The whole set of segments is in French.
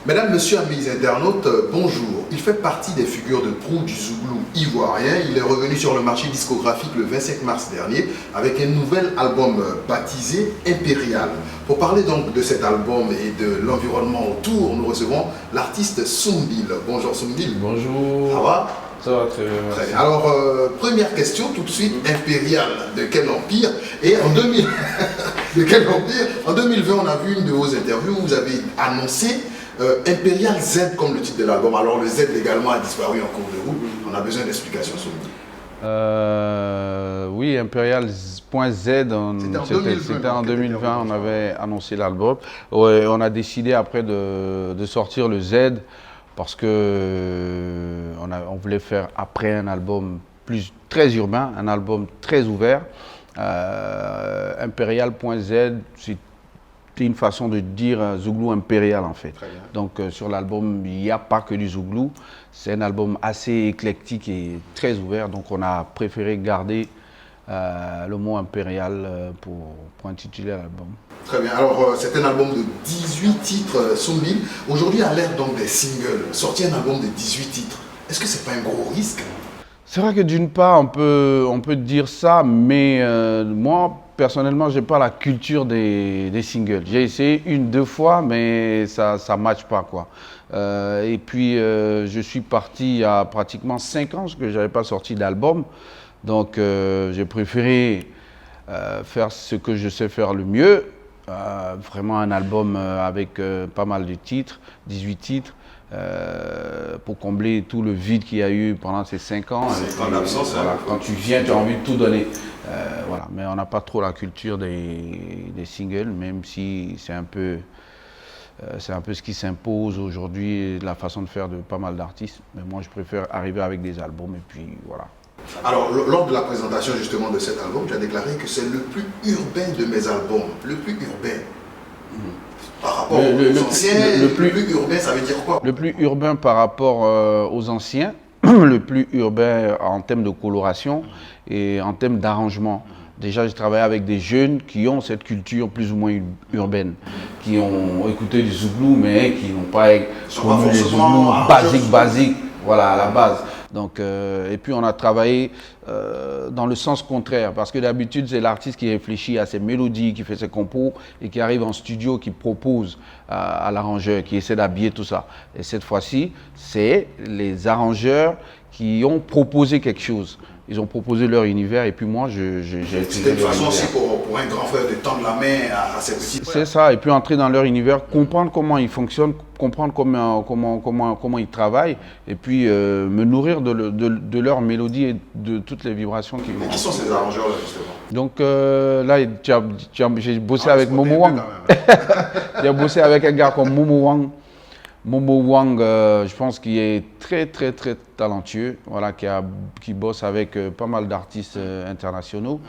Mesdames, Messieurs, amis internautes, bonjour. Il fait partie des figures de proue du Zouglou ivoirien. Il est revenu sur le marché discographique le 25 mars dernier avec un nouvel album baptisé Impérial. Pour parler donc de cet album et de l'environnement autour, nous recevons l'artiste Soumbil. Bonjour Soumbil. Bonjour. Ça va? Ça va très bien. Très bien. Alors, première question tout de suite, Impérial, de quel empire? Et en 2000... de quel empire? En 2020, on a vu une de vos interviews où vous avez annoncé Impérial Z comme le titre de l'album. Alors le Z également a disparu en cours de route. On a besoin d'explications sur le oui, Impérial.Z, c'était en 2020, on avait annoncé l'album. Ouais, on a décidé après de sortir le Z parce que on voulait faire après un album très urbain, un album très ouvert. Impérial.Z, c'est une façon de dire Zouglou impérial en fait. Donc sur l'album, il n'y a pas que du Zouglou. C'est un album assez éclectique et très ouvert. Donc on a préféré garder le mot impérial pour intituler l'album. Très bien. Alors c'est un album de 18 titres, Soumbil. Aujourd'hui, à l'ère donc des singles, sortir un album de 18 titres, est-ce que c'est pas un gros risque? C'est vrai que d'une part, on peut dire ça, mais moi, personnellement, je n'ai pas la culture des singles. J'ai essayé une, deux fois, mais ça ne matche pas, quoi. Et puis, je suis parti il y a pratiquement 5 ans, parce que je n'avais pas sorti d'album. Donc, j'ai préféré faire ce que je sais faire le mieux. Vraiment un album avec pas mal de titres, 18 titres. Pour combler tout le vide qu'il y a eu pendant ces 5 ans. Voilà, quand tu viens, tu as envie de tout donner. Voilà. Mais on n'a pas trop la culture des singles, même si c'est un peu ce qui s'impose aujourd'hui, la façon de faire de pas mal d'artistes. Mais moi, je préfère arriver avec des albums et puis voilà. Alors, lors de la présentation justement de cet album, tu as déclaré que c'est le plus urbain de mes albums. Le plus urbain. Par rapport aux anciens, le plus urbain, ça veut dire quoi? Le plus urbain par rapport aux anciens, le plus urbain en termes de coloration et en termes d'arrangement. Déjà, j'ai travaillé avec des jeunes qui ont cette culture plus ou moins urbaine, qui ont écouté du Zouglou, mais qui n'ont pas connu les Zouglou basiques, voilà, à la base. Donc, et puis on a travaillé dans le sens contraire, parce que d'habitude c'est l'artiste qui réfléchit à ses mélodies, qui fait ses compos et qui arrive en studio, qui propose à l'arrangeur, qui essaie d'habiller tout ça. Et cette fois-ci, c'est les arrangeurs qui ont proposé quelque chose. Ils ont proposé leur univers et puis moi, j'ai C'était une façon aussi pour un grand frère de tendre la main à ses petits frères. C'est ça, et puis entrer dans leur univers, comprendre comment ils fonctionnent, comprendre comment ils travaillent, et puis me nourrir de leur mélodie et de toutes les vibrations qu'ils ont. Et qui sont ces arrangeurs-là, justement? Donc là, j'ai bossé avec Momo Wang. J'ai bossé avec un gars comme Momo Wang. Momo Wang, je pense qu'il est très talentueux, voilà, qui bosse avec pas mal d'artistes internationaux.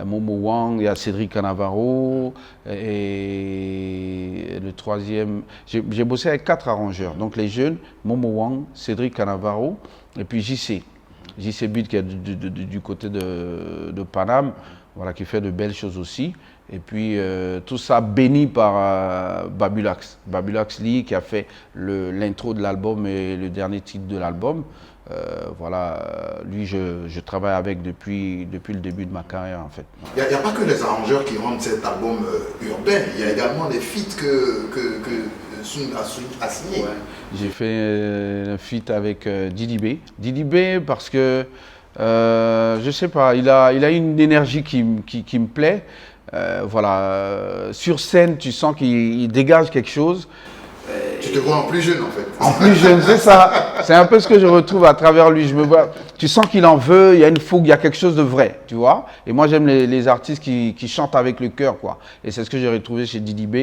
Momo Wang, il y a Cédric Cannavaro et le troisième. J'ai bossé avec 4 arrangeurs, donc les jeunes, Momo Wang, Cédric Cannavaro et puis JC Beat qui est du côté de Paname, voilà, qui fait de belles choses aussi. Et puis tout ça béni par Babulax. Babulax Lee qui a fait l'intro de l'album et le dernier titre de l'album. Voilà, lui je travaille avec depuis le début de ma carrière en fait. Il n'y a pas que les arrangeurs qui rendent cet album urbain, il y a également des feats que Soum a signé. Ouais. J'ai fait un feat avec Didi B. Didi B parce que je sais pas, il a une énergie qui me plaît. Voilà, sur scène, tu sens qu'il dégage quelque chose. Tu te vois en plus jeune en fait. En plus jeune, c'est ça. C'est un peu ce que je retrouve à travers lui. Je me vois, tu sens qu'il en veut, il y a une fougue, il y a quelque chose de vrai, tu vois. Et moi, j'aime les artistes qui chantent avec le cœur, quoi. Et c'est ce que j'ai retrouvé chez Didi B.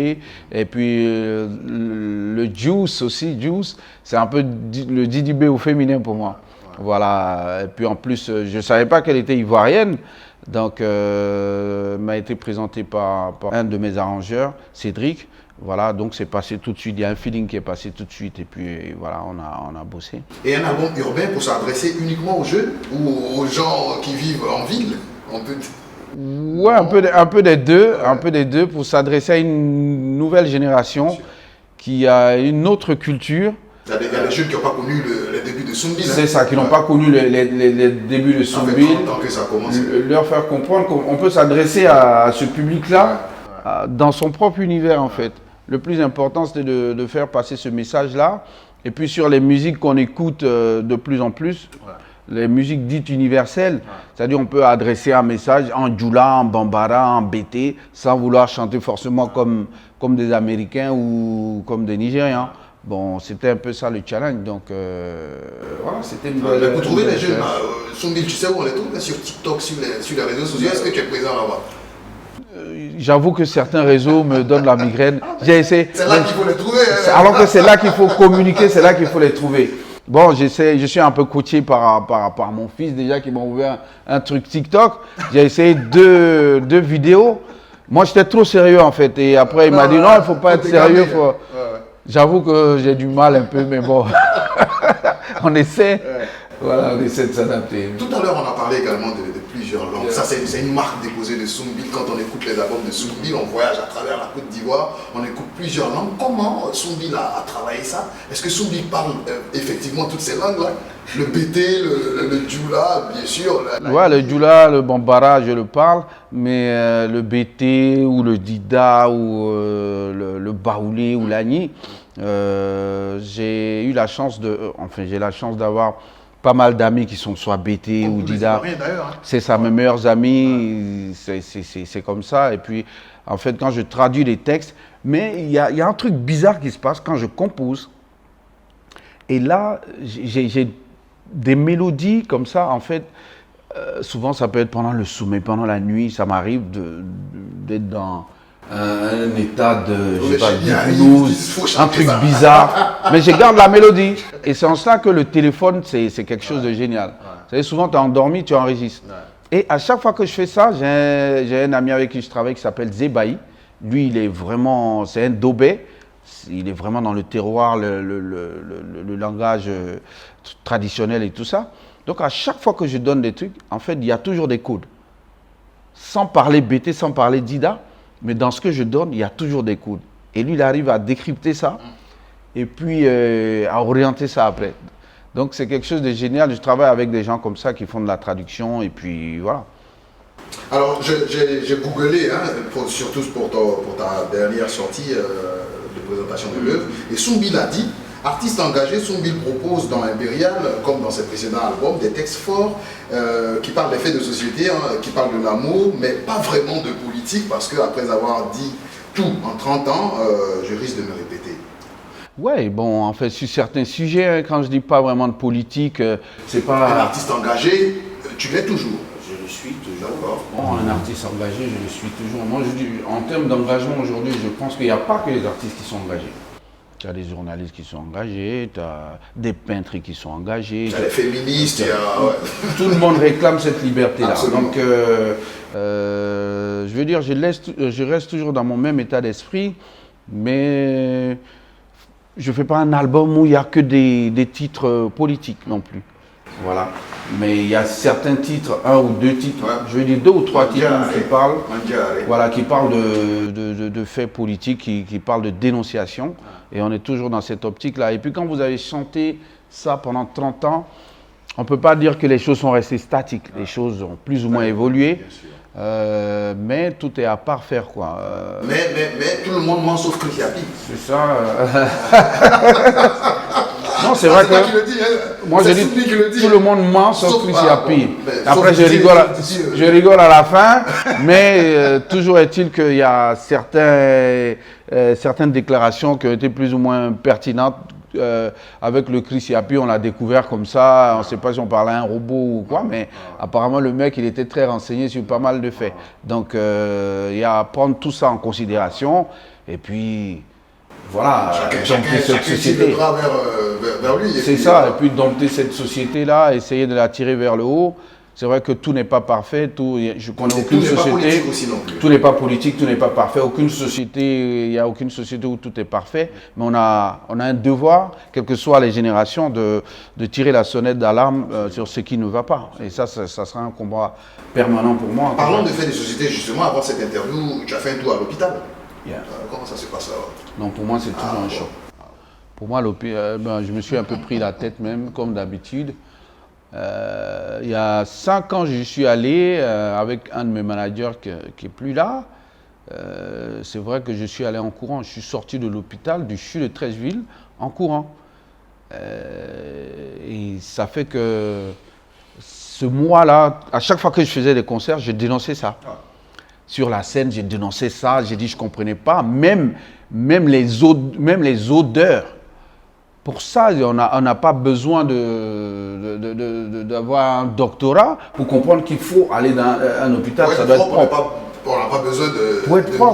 Et puis le Juice aussi, Juice, c'est un peu le Didi B au féminin pour moi. Voilà. Et puis en plus, je ne savais pas qu'elle était ivoirienne. Donc, m'a été présenté par un de mes arrangeurs, Cédric. Voilà, donc c'est passé tout de suite. Il y a un feeling qui est passé tout de suite et puis voilà, on a bossé. Et un album urbain pour s'adresser uniquement aux jeunes ou aux gens qui vivent en ville, on peut... Ouais, un peu des deux pour s'adresser à une nouvelle génération qui a une autre culture. Il y a des jeunes qui n'ont pas connu les débuts de Soumbil. C'est ça, qui n'ont pas connu les débuts de Soumbil. Que ça commence. Leur faire comprendre qu'on peut s'adresser à ce public-là dans son propre univers, en fait. Le plus important, c'était de faire passer ce message-là. Et puis sur les musiques qu'on écoute de plus en plus, les musiques dites universelles, c'est-à-dire on peut adresser un message en djoula, en bambara, en bété, sans vouloir chanter forcément comme des Américains ou comme des Nigérians. Bon, c'était un peu ça le challenge, donc voilà, c'était une bonne... Vous trouvez les jeunes, Soumbil, tu sais où on les trouve, sur TikTok, sur les réseaux sociaux, est-ce que tu es présent là-bas? J'avoue que certains réseaux me donnent la migraine. J'ai essayé. C'est là qu'il faut les trouver. Alors que c'est là qu'il faut communiquer, c'est là qu'il faut les trouver. Bon, je suis un peu coaché par mon fils déjà qui m'a ouvert un truc TikTok. J'ai essayé deux vidéos. Moi, j'étais trop sérieux en fait. Et après, il m'a dit non, il ne faut pas être sérieux. J'avoue que j'ai du mal un peu, mais bon, on essaie. Voilà, on essaie de s'adapter. Tout à l'heure, on a parlé également de plusieurs langues. Ça, c'est une marque déposée de Soumbil. Quand on écoute les albums de Soumbil, on voyage à travers la Côte d'Ivoire, on écoute plusieurs langues. Comment Soumbil a travaillé ça? Est-ce que Soumbil parle effectivement toutes ces langues-là? Le bété, le djoula, bien sûr. Ouais, le djoula, le bambara, je le parle, mais le bété ou le dida ou le baoulé ou l'agni, j'ai eu la chance j'ai la chance d'avoir pas mal d'amis qui sont soit bété ou dida. C'est ça, mes meilleurs amis, c'est comme ça. Et puis, en fait, quand je traduis les textes, mais il y a un truc bizarre qui se passe quand je compose. Et là, j'ai des mélodies comme ça, en fait, souvent ça peut être pendant le sommeil, pendant la nuit, ça m'arrive d'être dans un état d'hypnose, un truc bizarre, mais je garde la mélodie. Et c'est en cela que le téléphone, c'est quelque chose de génial. Vous savez, souvent tu es endormi, tu enregistres. Et à chaque fois que je fais ça, j'ai un ami avec qui je travaille qui s'appelle Zebaï. Lui, il est vraiment, c'est un Dobé. Il est vraiment dans le terroir, le langage traditionnel et tout ça. Donc à chaque fois que je donne des trucs, en fait, il y a toujours des codes. Sans parler BT, sans parler Dida, mais dans ce que je donne, il y a toujours des codes. Et lui, il arrive à décrypter ça et puis à orienter ça après. Donc c'est quelque chose de génial. Je travaille avec des gens comme ça qui font de la traduction et puis voilà. Alors j'ai googlé, surtout pour ta dernière sortie de présentation de l'œuvre, et Soumbil a dit, artiste engagé, Soumbil propose dans Impérial, comme dans ses précédents albums, des textes forts qui parlent des faits de société, qui parlent de l'amour, mais pas vraiment de politique, parce qu'après avoir dit tout en 30 ans, je risque de me répéter. Oui, bon, en fait, sur certains sujets, quand je dis pas vraiment de politique, c'est pas... Un artiste engagé, tu l'es toujours. Je le suis toujours. Bon, un artiste engagé, je le suis toujours. Moi, je dis, en termes d'engagement aujourd'hui, je pense qu'il n'y a pas que les artistes qui sont engagés. Tu as des journalistes qui sont engagés, tu as des peintres qui sont engagés. Tu as les féministes, tout le monde réclame cette liberté-là. Donc, je veux dire, je reste toujours dans mon même état d'esprit, mais je ne fais pas un album où il n'y a que des titres politiques non plus. Voilà. Mais il y a certains titres, un ou deux titres, je veux dire 2 ou 3 titres qui parlent de faits politiques, qui parlent de dénonciation. Et on est toujours dans cette optique-là. Et puis quand vous avez chanté ça pendant 30 ans, on ne peut pas dire que les choses sont restées statiques. Les choses ont plus ou moins évolué. Mais tout est à parfaire, quoi. Mais tout le monde ment sauf Chris Yapi. C'est ça. Non, c'est vrai que moi je dis tout le monde ment sauf Chris Yapi. Après je rigole à la fin, mais toujours est-il qu'il y a certaines déclarations qui ont été plus ou moins pertinentes. Avec le Chris Yapi, on l'a découvert comme ça, on ne sait pas si on parlait à un robot ou quoi, mais apparemment le mec il était très renseigné sur pas mal de faits. Donc il y a à prendre tout ça en considération et puis voilà, dompter cette société. Vers lui. C'est ça, et puis dompter cette société-là, essayer de la tirer vers le haut. C'est vrai que tout n'est pas parfait, je connais aucune société, tout n'est pas politique, tout n'est pas parfait, aucune société, il n'y a aucune société où tout est parfait, mais on a un devoir, quelles que soient les générations, de tirer la sonnette d'alarme sur ce qui ne va pas. Et ça sera un combat permanent pour moi. Parlons de faits de société, justement, avant cette interview, tu as fait un tour à l'hôpital. Yeah. Comment ça se passe alors? Donc pour moi, c'est toujours un choc. Pour moi, je me suis un peu pris la tête même, comme d'habitude. Il y a 5 ans, je suis allé avec un de mes managers qui n'est plus là. C'est vrai que je suis allé en courant. Je suis sorti de l'hôpital du CHU de Treichville en courant. Et ça fait que ce mois-là, à chaque fois que je faisais des concerts, j'ai dénoncé ça. Sur la scène, j'ai dénoncé ça. J'ai dit je ne comprenais pas. Même les odeurs. Pour ça, on n'a pas besoin d'avoir un doctorat pour comprendre qu'il faut aller dans un hôpital. Ouais, ça doit être propre. On n'a pas besoin de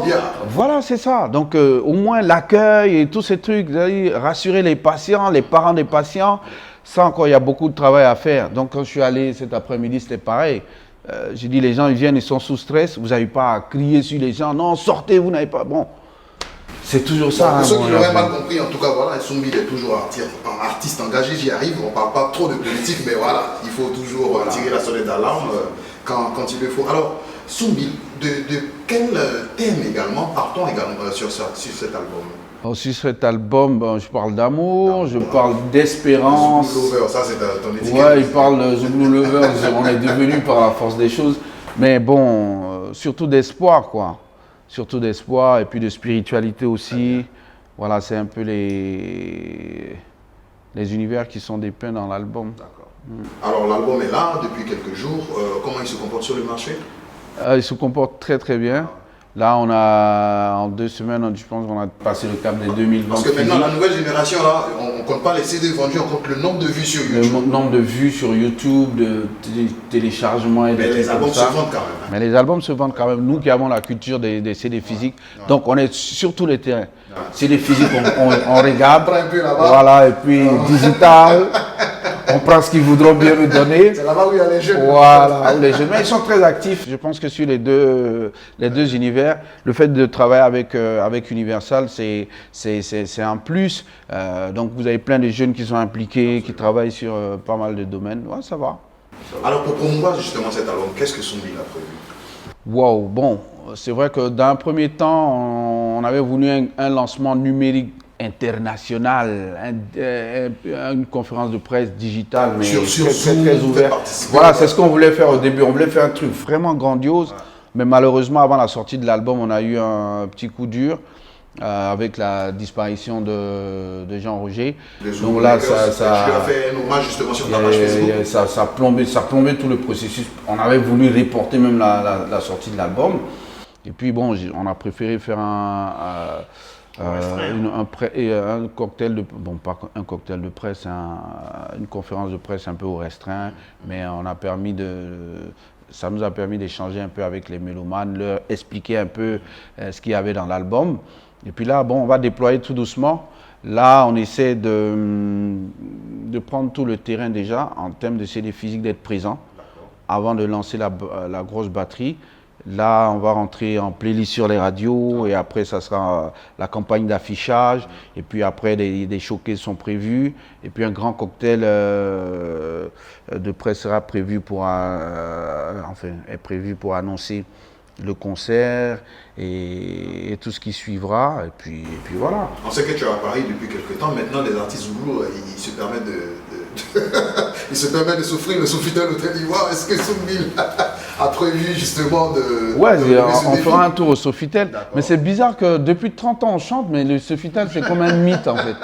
dire. Voilà, c'est ça. Donc, au moins, l'accueil et tous ces trucs, rassurer les patients, les parents des patients, ça encore, il y a beaucoup de travail à faire. Donc, quand je suis allé cet après-midi, c'était pareil. J'ai dit, les gens, ils viennent, ils sont sous stress. Vous n'avez pas à crier sur les gens. Non, sortez, vous n'avez pas... Bon. C'est toujours ça. Pour ceux qui l'auraient mal compris, en tout cas, voilà, Soumbil est toujours artiste engagé, j'y arrive. On ne parle pas trop de politique, mais voilà, il faut toujours tirer la sonnette d'alarme quand il le faut. Alors, Soumbil, de quel thème également partons également sur cet album? Sur cet album, je parle d'amour, je parle d'espérance. Zouglou Lover, ça c'est ton étiquette. Ouais, il parle de Zouglou Lover, on est devenu par la force des choses. Mais bon, surtout d'espoir, quoi. Surtout d'espoir et puis de spiritualité aussi. Voilà, c'est un peu les univers qui sont dépeints dans l'album. D'accord. Alors l'album est là depuis quelques jours. Comment il se comporte sur le marché? Il se comporte très très bien. Là, en 2 semaines, je pense qu'on a passé le cap des 2000 ventes. Parce que maintenant, la nouvelle génération, là, on ne compte pas les CD vendus, on compte le nombre de vues sur YouTube. Le nombre de vues sur YouTube, de téléchargements et mais les albums se vendent quand même. Mais les albums se vendent quand même. Nous qui avons la culture des CD physiques, donc on est sur tous les terrains. CD physiques, on regarde, voilà, et puis digital. On prend ce qu'ils voudront bien nous donner. C'est là-bas où il y a les jeunes. Voilà, les jeunes. Mais ils sont très actifs. Je pense que sur les deux univers, le fait de travailler avec Universal, c'est un plus. Donc vous avez plein de jeunes qui sont impliqués, qui travaillent sur pas mal de domaines. Ouais, ça va. Alors pour promouvoir justement cet album, qu'est-ce que Soumbil a prévu? Wow, bon, c'est vrai que dans un premier temps, on avait voulu un lancement numérique international, une conférence de presse digitale, mais très ouverte. Voilà, c'est ce qu'on voulait faire au début. On voulait faire un truc vraiment grandiose, mais malheureusement, avant la sortie de l'album, on a eu un petit coup dur avec la disparition de Jean Roger. Donc là, ça a fait un hommage justement sur ta page Facebook. Ça a plombé tout le processus. On avait voulu reporter même la sortie de l'album. Et puis bon, on a préféré faire un cocktail de, bon pas un cocktail de presse, une conférence de presse un peu au restreint, mais ça nous a permis d'échanger un peu avec les mélomanes, leur expliquer un peu ce qu'il y avait dans l'album. Et puis là, bon, on va déployer tout doucement. Là, on essaie de prendre tout le terrain déjà en termes de CD physique, d'être présent avant de lancer la grosse batterie. Là, on va rentrer en playlist sur les radios et après, ça sera la campagne d'affichage. Et puis après, des showcases sont prévus. Et puis un grand cocktail de presse sera prévu est prévu pour annoncer le concert et tout ce qui suivra. Et puis voilà. On sait que tu es à Paris depuis quelques temps. Maintenant, les artistes Zouglou, ils se permettent ils se permettent de s'offrir le Sofitel au Côte d'Ivoire. Est-ce que Soumbil a prévu justement de... Ouais, on fera un tour au Sofitel. Mais c'est bizarre que depuis 30 ans on chante, mais le Sofitel c'est comme un mythe en fait.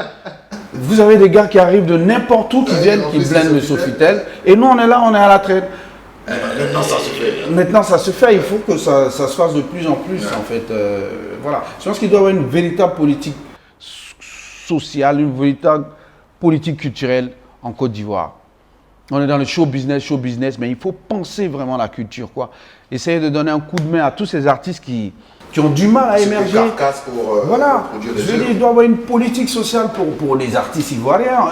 Vous avez des gars qui arrivent de n'importe où, qui viennent, qui blindent le Sofitel. Et nous on est là, on est à la traite. Maintenant ça se fait. Maintenant ça se fait, il faut que ça se fasse de plus en plus en fait. Voilà. Je pense qu'il doit y avoir une véritable politique sociale, une véritable politique culturelle en Côte d'Ivoire. On est dans le show business, mais il faut penser vraiment la culture, quoi. Essayer de donner un coup de main à tous ces artistes qui ont du mal à émerger. Voilà. Je veux dire, il doit y avoir une politique sociale pour les artistes ivoiriens.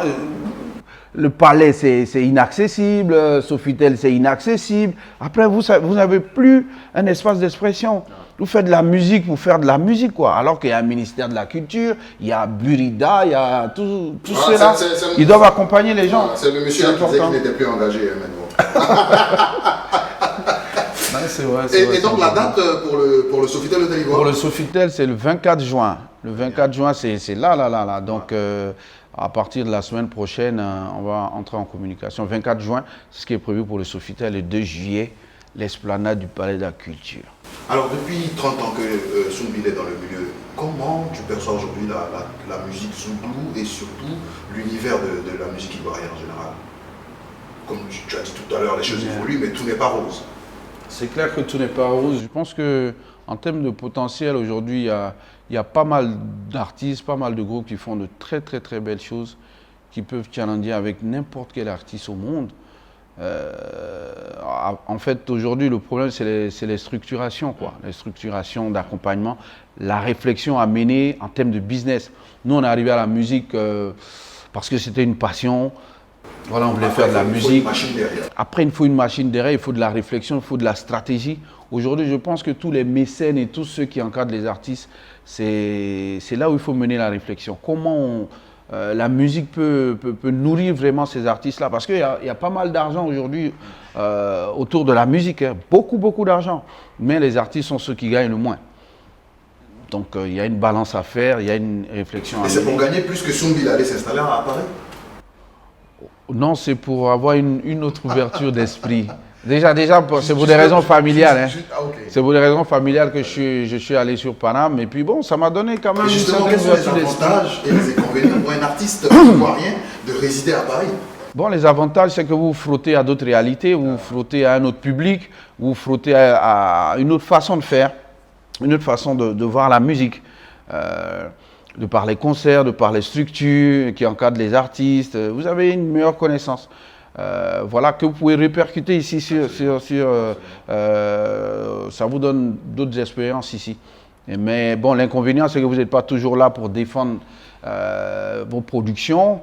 Le palais, c'est inaccessible. Sofitel, c'est inaccessible. Après, vous n'avez plus un espace d'expression. Vous faites de la musique pour faire de la musique, quoi. Alors qu'il y a un ministère de la Culture, il y a Burida, il y a tout cela. Ils doivent accompagner les gens. C'est le monsieur qui disait qu'il n'était plus engagé maintenant. c'est vrai. Et donc la date pour le Sofitel Hôtel Ivoire? Pour le Sofitel, c'est le 24 juin. Le 24 juin, c'est là. Donc, à partir de la semaine prochaine, on va entrer en communication. 24 juin, c'est ce qui est prévu pour le Sofitel. Le 2 juillet, l'esplanade du Palais de la Culture. Alors, depuis 30 ans que Soumbil est dans le milieu, comment tu perçois aujourd'hui la musique Zouglou et surtout l'univers de la musique ivoirienne en général? Comme tu as dit tout à l'heure, les choses évoluent, mais tout n'est pas rose. C'est clair que tout n'est pas rose. Je pense qu'en termes de potentiel, aujourd'hui, il y a pas mal d'artistes, pas mal de groupes qui font de très belles choses, qui peuvent challenger avec n'importe quel artiste au monde. En fait, aujourd'hui, le problème, c'est les structurations, quoi. Les structurations d'accompagnement, la réflexion à mener en termes de business. Nous, on est arrivé à la musique parce que c'était une passion. Voilà, on voulait faire de la musique. Après, il faut une machine derrière, il faut de la réflexion, il faut de la stratégie. Aujourd'hui, je pense que tous les mécènes et tous ceux qui encadrent les artistes, c'est là où il faut mener la réflexion. Comment la musique peut nourrir vraiment ces artistes-là? Parce qu'il y a pas mal d'argent aujourd'hui autour de la musique, hein. Beaucoup d'argent. Mais les artistes sont ceux qui gagnent le moins. Donc, il y a une balance à faire, il y a une réflexion à mener. Et c'est pour gagner plus que Soumbil allait s'installer à Paris? Non, c'est pour avoir une autre ouverture d'esprit. Déjà c'est pour des raisons familiales. Hein. Okay. C'est pour des raisons familiales que je suis allé sur Paname. Et puis bon, ça m'a donné quand même une certaine ouverture d'esprit. Quels sont les avantages et les inconvénients pour un artiste ivoirien de résider à Paris? Bon, les avantages, c'est que vous frottez à d'autres réalités, vous frottez à un autre public, vous frottez à une autre façon de faire, une autre façon de voir la musique. De par les concerts, de par les structures qui encadrent les artistes, vous avez une meilleure connaissance. Voilà, que vous pouvez répercuter ici ça vous donne d'autres expériences ici. Mais bon, l'inconvénient, c'est que vous n'êtes pas toujours là pour défendre vos productions.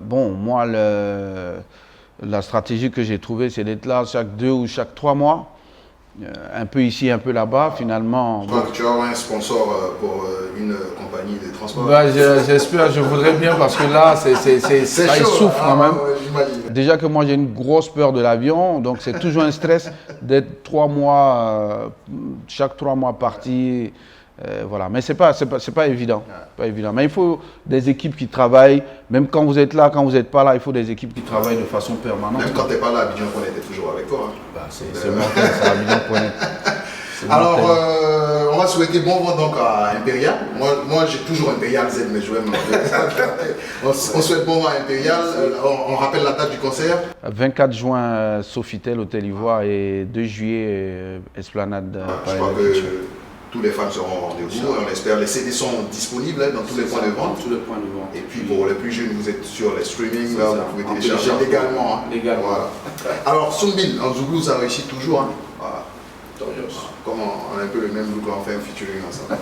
Bon, moi, la stratégie que j'ai trouvée, c'est d'être là chaque 2 ou chaque 3 mois. Un peu ici, un peu là-bas, finalement. Je crois que tu as un sponsor pour une compagnie de transport. Bah, j'espère, je voudrais bien parce que là, ça souffre quand même. Déjà que moi j'ai une grosse peur de l'avion, donc c'est toujours un stress d'être 3 mois, chaque 3 mois parti. Voilà, mais c'est pas évident, pas évident. Mais il faut des équipes qui travaillent, même quand vous êtes là, quand vous n'êtes pas là, il faut des équipes qui travaillent de façon permanente. Même quand tu n'es pas là, Abidjan.net est toujours avec toi. Hein. Bah, c'est mortel, c'est Abidjan.net. Alors, on va souhaiter bon vent donc à Impérial. Moi j'ai toujours Impérial Z, mais je vais on souhaite bon vent à Impérial. On rappelle la date du concert. 24 juin, Sofitel, Hôtel Ivoire, et 2 juillet, Esplanade. Je crois que tous les fans seront au rendez-vous. On espère. Les CD sont disponibles dans tous les points de vente. Et puis pour les plus jeunes, vous êtes sur les streamings, là, vous pouvez télécharger légalement. Hein. Voilà. Alors, Soumbil, en Zouglou, ça réussit toujours. Hein. Voilà. Comme on a un peu le même look, on fait un featuring ensemble.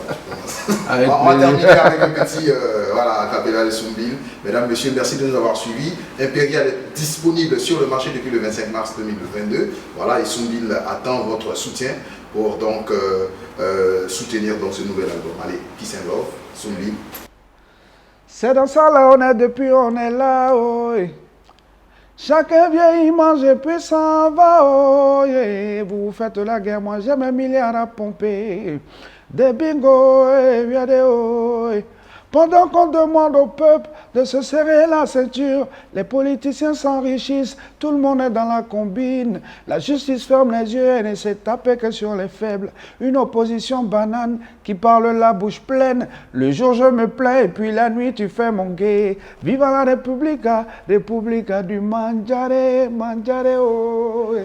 On va terminer avec un petit acapella de Soumbil. Mesdames, messieurs, merci de nous avoir suivis. Impérial est disponible sur le marché depuis le 25 mars 2022. Voilà, et Soumbil attend votre soutien pour donc soutenir donc ce nouvel album. Allez, peace and love, Soumbil. C'est dans ça là on est depuis, on est là, oh. Chacun vient y manger puis s'en va, oh. Vous faites la guerre, moi j'ai mes milliards à pomper. Des bingos, regardez, oh. Pendant qu'on demande au peuple de se serrer la ceinture, les politiciens s'enrichissent, tout le monde est dans la combine. La justice ferme les yeux et ne s'est tapé que sur les faibles. Une opposition banane qui parle la bouche pleine. Le jour je me plains et puis la nuit tu fais mon gay. Viva la Repubblica, Repubblica du Mangiare, Mangiare, oh.